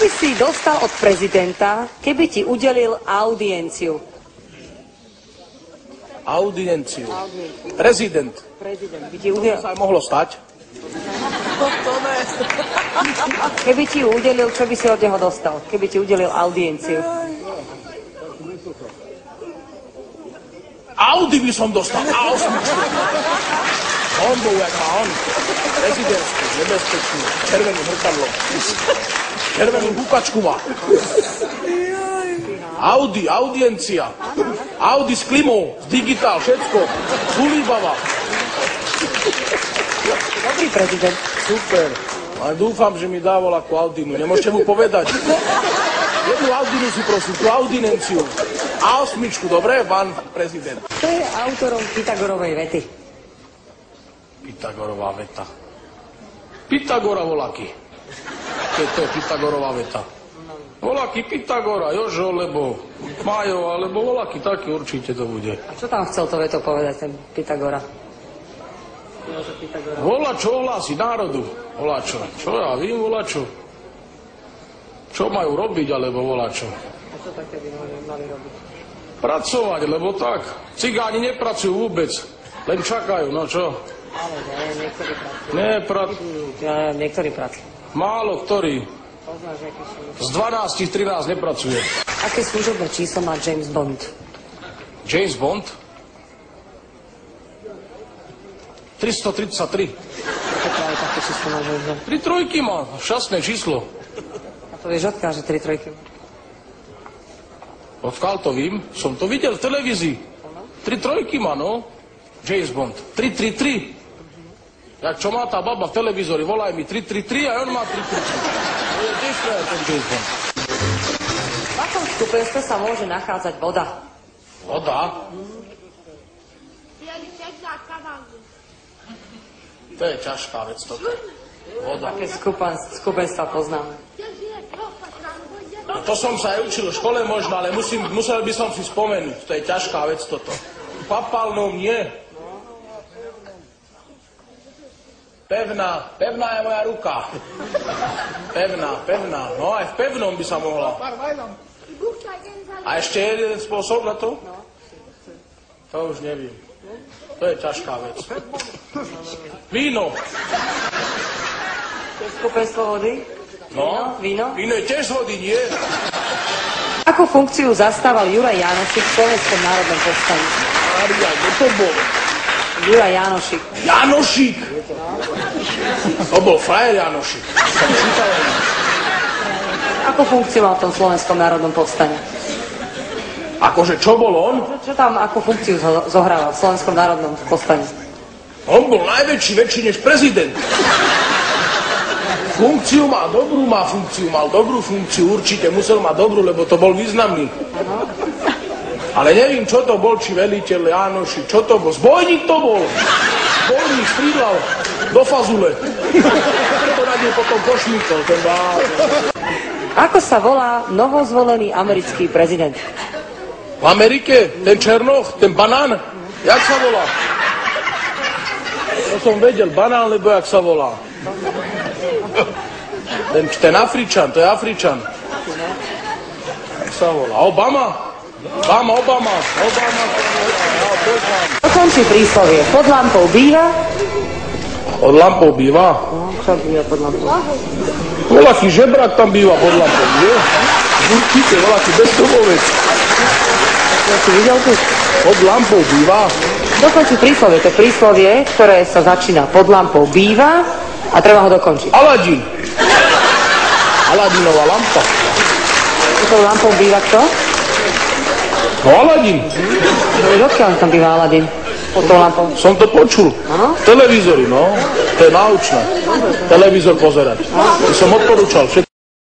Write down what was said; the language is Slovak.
by si dostal od prezidenta, keby ti udelil audienciu? Audienciu. Prezident. Prezident by ti udelil... To sa aj mohlo stať. Keby ti ju udelil, čo by si od neho dostal? Keby ti udelil audienciu. Audi by som dostal. A8. On bol, jak má on. Prezidentský, nebezpečný. Červeným hrkadlom. Červenú bukačku má. Audi, audiencia. Audi s klimou, s digitál, všetko. Zulíbava. Dobrý prezident. Super. Ale dúfam, že mi dá voľakú Audinu. Nemôžete mu povedať. Jednu Audinu si prosím, tú Audinenciu. A8, dobre, pán prezident. Kto je autorom Pythagorovej vety? Pythagorová veta. Pythagora voľaký. To je Pythagorová veta. Voľaký Pythagora, Jožo, lebo Majo, alebo voľaký taký určite to bude. A čo tam chcel to veto povedať, ten Pythagora? Volačo ohlási národu. Volačo. Čo ja vím, volačo? Čo majú robiť, alebo volačo? A čo také by mali robiť? Pracovať, lebo tak. Cigáni nepracujú vôbec. Len čakajú, no čo? Ale nie, niektorí pracujú. Niektorí pracujú. Málo ktorý. Poznáš, aký sú... Z 12 13 nepracuje. Aké služobné číslo má James Bond? James Bond? 333. Aké práve také číslo má James Bond? 3 trojky má, šťastné číslo. A to vieš odkiaľ, že 3 trojky má? Odkiaľ to vím? Som to videl v televízii. 3 trojky má, no. James Bond. 333. Jak čo má tá baba v televízori, volaj mi 333 a on má 333. To je different, ten James Bond. V akom stupenstve sa môže nachádzať voda? Voda? To je ťažká vec toto. Voda. Aké skupenstva poznáme? No to som sa aj učil v škole možno, ale musel by som si spomenúť. To je ťažká vec toto. Papalnou nie. Pevná je moja ruka. Pevná. No aj v pevnom by sa mohla. A ešte jeden spôsob na to? To už neviem. To je ťažká vec. Víno. To je skupenstvo vody? No, Víno? Víno je tiež z vody, nie? Akú funkciu zastával Juraj Jánošík v Slovenskom národnom povstaní? Mária, kto to bol? Juraj Jánošík. Jánošík! To bol frajer Jánošík. Akú funkciu mal v tom Slovenskom národnom povstaní? Akože čo bol on? Čo tam, akú funkciu zohrával v Slovenskom národnom povstaní? On bol väčší než prezident. Funkciu má dobrú funkciu, určite musel mať dobrú, lebo to bol významný. Ale neviem, čo to bol, či veliteľ Jánoši, čo to bol, zbojník to bol. Zbojník střídal do fazule. To na nej potom pošmítol, ten bál. Ako sa volá novozvolený americký prezident? V Amerike? Ten Černoch? Ten banán? Jak sa volá? To som vedel, banán, lebo jak sa volá? Ten Afričan, to je Afričan. Jak sa volá? Obama? Obama. Dokončí príslovie. Pod lampou býva? Pod lampou býva? No, čo býva pod lampou? Voľaký žebrak tam býva pod lampou, nie? Určite, voľaký bezdomovec. To si videl tu? Pod lampou býva? Dokončí príslovie. To je príslovie, ktoré sa začína pod lampou býva a treba ho dokončiť. Aladín. Aladinová lampa. Pod lampou býva kto? No Aladín. Odkiaľ tam býva Aladín? Pod tou lampou? Som to počul. Áno? V televízori, no. To je náučné. Televízor pozerať. By som odporúčal všetko.